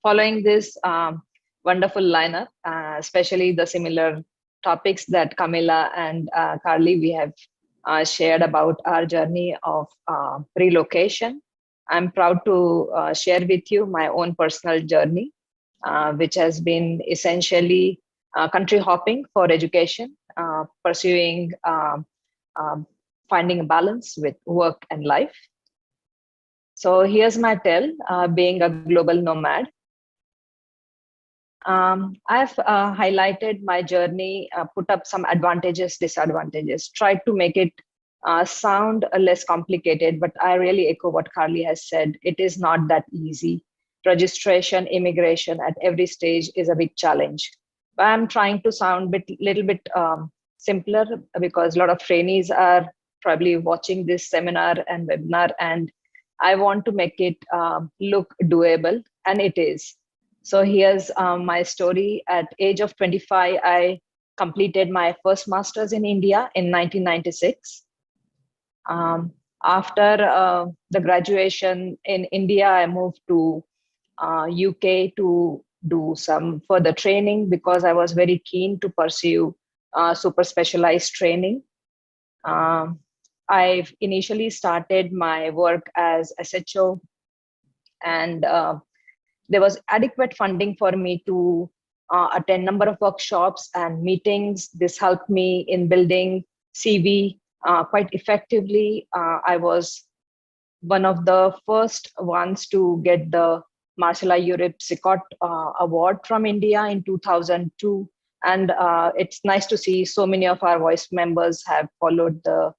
following this wonderful lineup, especially the similar topics that Camilla and Carly we have shared about our journey of relocation. I'm proud to share with you my own personal journey, which has been essentially country hopping for education, pursuing finding a balance with work and life. So here's my tale, being a global nomad. I've highlighted my journey, put up some advantages, disadvantages, tried to make it sound less complicated, but I really echo what Carly has said. It is not that easy. Registration, immigration at every stage is a big challenge. But I'm trying to sound little bit simpler because a lot of trainees are probably watching this seminar and webinar, and I want to make it look doable, and it is. So here's my story. At age of 25, I completed my first master's in India in 1996. After the graduation in India, I moved to UK to do some further training because I was very keen to pursue super specialized training. I've initially started my work as SHO, and there was adequate funding for me to attend number of workshops and meetings. This helped me in building CV quite effectively. I was one of the first ones to get the Marcella Europe Sicot Award from India in 2002. And it's nice to see so many of our voice members have followed the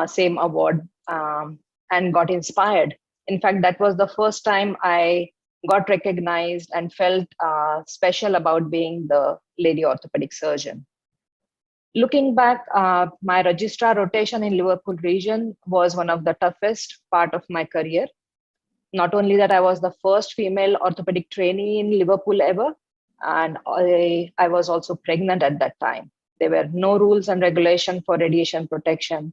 same award and got inspired. In fact, that was the first time I got recognized and felt special about being the lady orthopedic surgeon. Looking back, my registrar rotation in Liverpool region was one of the toughest part of my career. Not only that, I was the first female orthopedic trainee in Liverpool ever, and I was also pregnant at that time. There were no rules and regulation for radiation protection.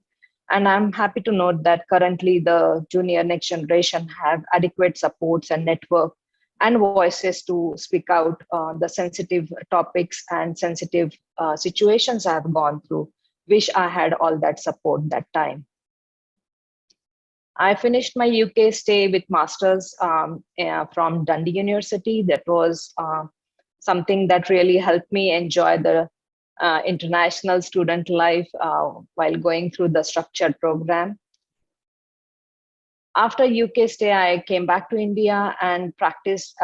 And I'm happy to note that currently the junior next generation have adequate supports and network and voices to speak out the sensitive topics and sensitive situations I've gone through. Wish I had all that support that time. I finished my UK stay with masters from Dundee University. That was something that really helped me enjoy the international student life while going through the structured program. After UK stay, I came back to India and practiced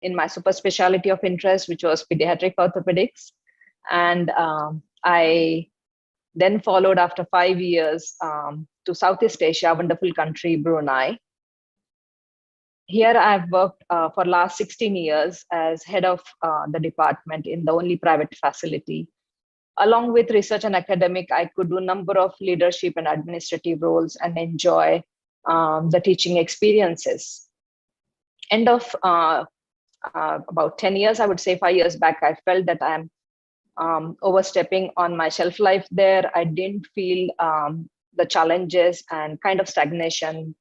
in my super specialty of interest, which was pediatric orthopedics. And I then followed after 5 years to Southeast Asia, wonderful country, Brunei. Here I've worked for last 16 years as head of the department in the only private facility. Along with research and academic, I could do a number of leadership and administrative roles and enjoy the teaching experiences. End of about 10 years, I would say 5 years back, I felt that I'm overstepping on my shelf life there. I didn't feel the challenges and kind of stagnation,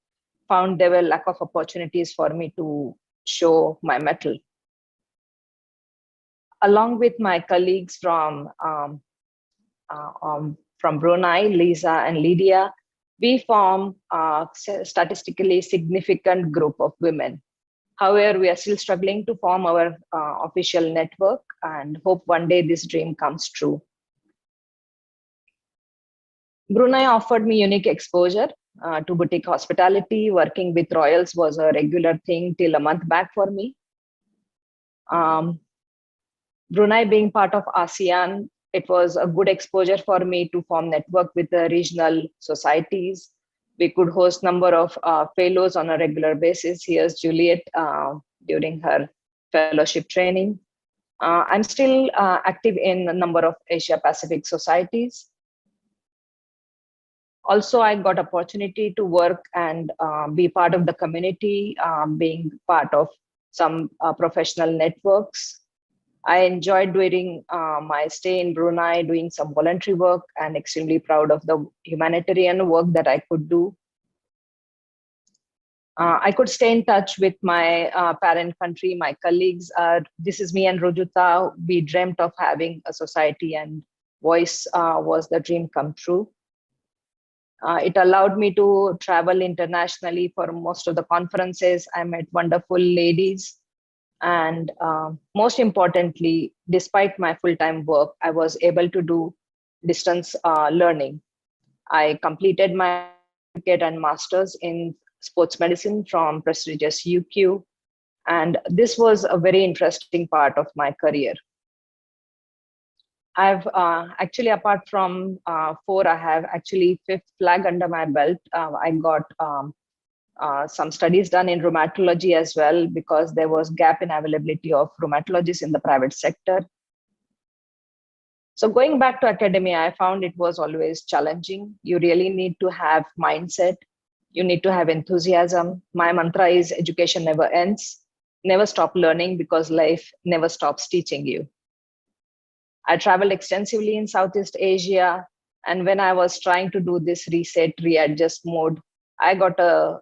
found there were lack of opportunities for me to show my mettle. Along with my colleagues from Brunei, Lisa and Lydia, we form a statistically significant group of women. However, we are still struggling to form our official network and hope one day this dream comes true. Brunei offered me unique exposure to boutique hospitality. Working with royals was a regular thing till a month back for me. Brunei being part of ASEAN, it was a good exposure for me to form network with the regional societies. We could host number of fellows on a regular basis. Here's Juliet during her fellowship training. I'm still active in a number of Asia Pacific societies. Also, I got opportunity to work and be part of the community, being part of some professional networks. I enjoyed during my stay in Brunei, doing some voluntary work, and extremely proud of the humanitarian work that I could do. I could stay in touch with my parent country, my colleagues. This is me and Rujuta. We dreamt of having a society, and voice was the dream come true. It allowed me to travel internationally for most of the conferences. I met wonderful ladies. And most importantly, despite my full-time work, I was able to do distance learning. I completed my certificate and master's in sports medicine from prestigious UQ. And this was a very interesting part of my career. I've actually, apart from four, I have actually fifth flag under my belt. I got some studies done in rheumatology as well, because there was gap in availability of rheumatologists in the private sector. So going back to academia, I found it was always challenging. You really need to have mindset. You need to have enthusiasm. My mantra is education never ends. Never stop learning, because life never stops teaching you. I traveled extensively in Southeast Asia. And when I was trying to do this reset, readjust mode, I got a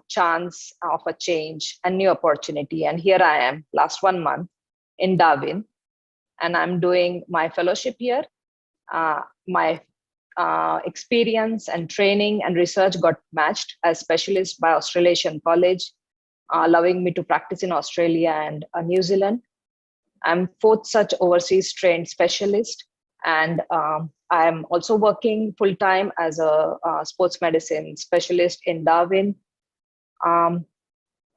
chance of a change, a new opportunity. And here I am, last 1 month in Darwin, and I'm doing my fellowship here. My experience and training and research got matched as specialist by Australasian College, allowing me to practice in Australia and New Zealand. I'm fourth such overseas trained specialist, and I'm also working full time as a sports medicine specialist in Darwin.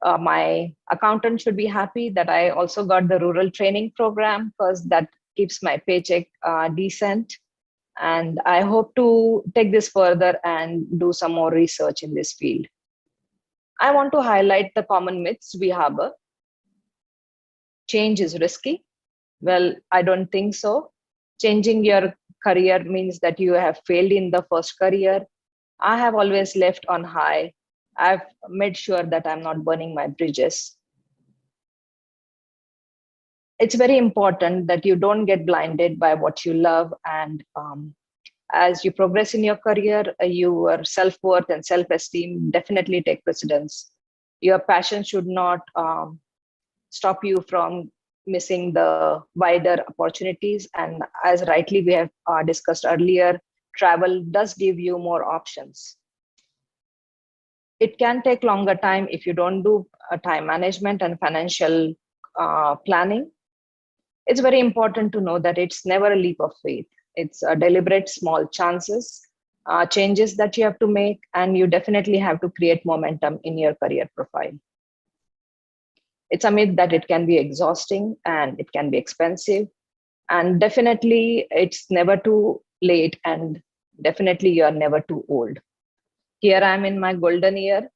My accountant should be happy that I also got the rural training program, because that keeps my paycheck decent. And I hope to take this further and do some more research in this field. I want to highlight the common myths we harbor. Change is risky. Well, I don't think so. Changing your career means that you have failed in the first career. I have always left on high. I've made sure that I'm not burning my bridges. It's very important that you don't get blinded by what you love. And as you progress in your career, your self-worth and self-esteem definitely take precedence. Your passion should not stop you from missing the wider opportunities. And as rightly we have discussed earlier, travel does give you more options. It can take longer time if you don't do time management and financial planning. It's very important to know that it's never a leap of faith. It's a deliberate small chances, changes that you have to make, and you definitely have to create momentum in your career profile. It's a myth that it can be exhausting and it can be expensive, and definitely it's never too late, and definitely you're never too old. Here I'm in my golden year,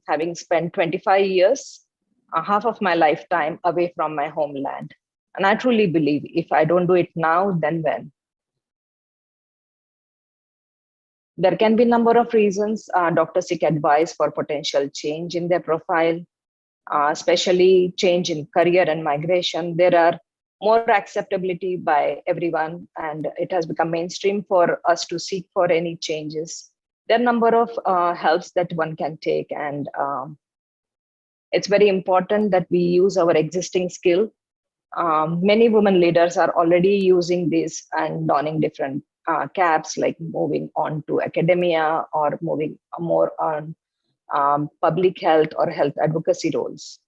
having spent 25 years, half of my lifetime away from my homeland. And I truly believe if I don't do it now, then when? There can be a number of reasons doctors seek advice for potential change in their profile, especially change in career and migration. There are more acceptability by everyone, and it has become mainstream for us to seek for any changes. There are a number of helps that one can take, and it's very important that we use our existing skill. Many women leaders are already using this and donning different caps, like moving on to academia or moving more on public health or health advocacy roles.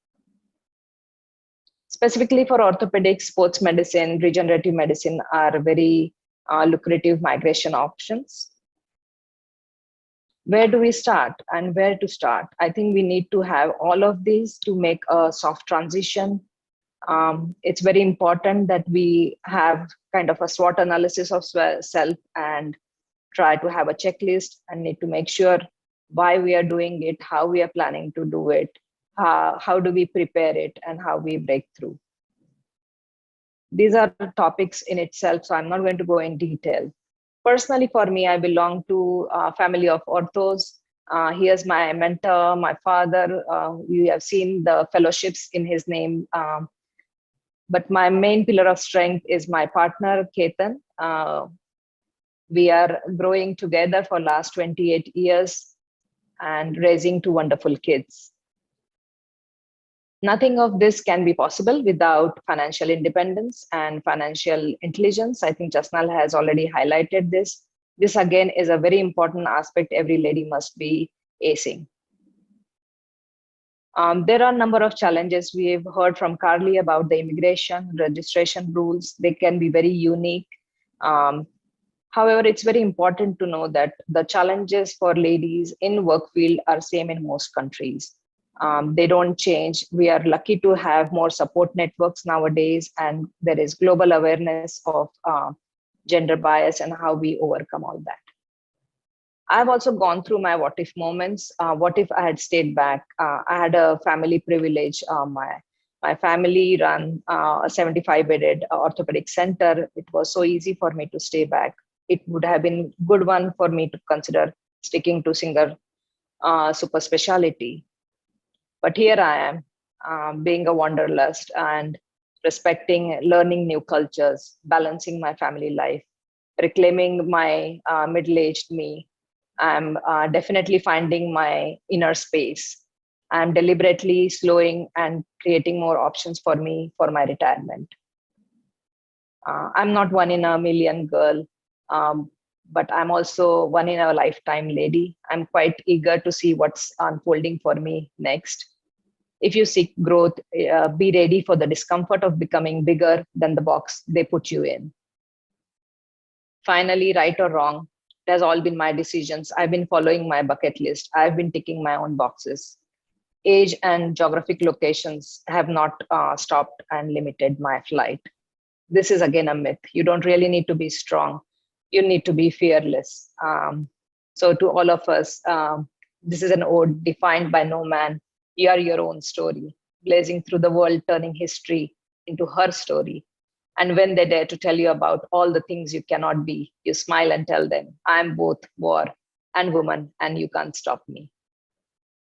Specifically for orthopedics, sports medicine, regenerative medicine are very lucrative migration options. Where do we start and where to start? I think we need to have all of these to make a soft transition. It's very important that we have kind of a SWOT analysis of self and try to have a checklist, and need to make sure why we are doing it, how we are planning to do it, how do we prepare it, and how we break through. These are topics in itself, so I'm not going to go in detail. Personally, for me, I belong to a family of orthos. He is my mentor, my father. You have seen the fellowships in his name. But my main pillar of strength is my partner, Ketan. We are growing together for last 28 years and raising two wonderful kids. Nothing of this can be possible without financial independence and financial intelligence. I think Jasnal has already highlighted this. This again is a very important aspect every lady must be acing. There are a number of challenges. We've heard from Carly about the immigration registration rules. They can be very unique. Um, However, it's very important to know that the challenges for ladies in work field are same in most countries. They don't change. We are lucky to have more support networks nowadays, and there is global awareness of gender bias and how we overcome all that. I've also gone through my what if moments. What if I had stayed back? I had a family privilege. My family run a 75-bedded orthopedic center. It was so easy for me to stay back. It would have been good one for me to consider sticking to single super specialty. But here I am, being a wanderlust and respecting, learning new cultures, balancing my family life, reclaiming my middle-aged me. I'm definitely finding my inner space. I'm deliberately slowing and creating more options for me for my retirement. I'm not one in a million girl, um, but I'm also one in a lifetime lady. I'm quite eager to see what's unfolding for me next. If you seek growth, be ready for the discomfort of becoming bigger than the box they put you in. Finally, right or wrong, it has all been my decisions. I've been following my bucket list. I've been ticking my own boxes. Age and geographic locations have not stopped and limited my flight. This is again a myth. You don't really need to be strong. You need to be fearless. So to all of us, this is an ode defined by no man. You are your own story, blazing through the world, turning history into her story. And when they dare to tell you about all the things you cannot be, you smile and tell them, I'm both war and woman, and you can't stop me.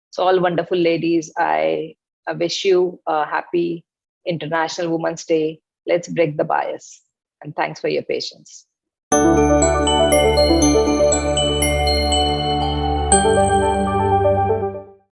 So, all wonderful ladies, I wish you a happy International Women's Day. Let's break the bias. And thanks for your patience.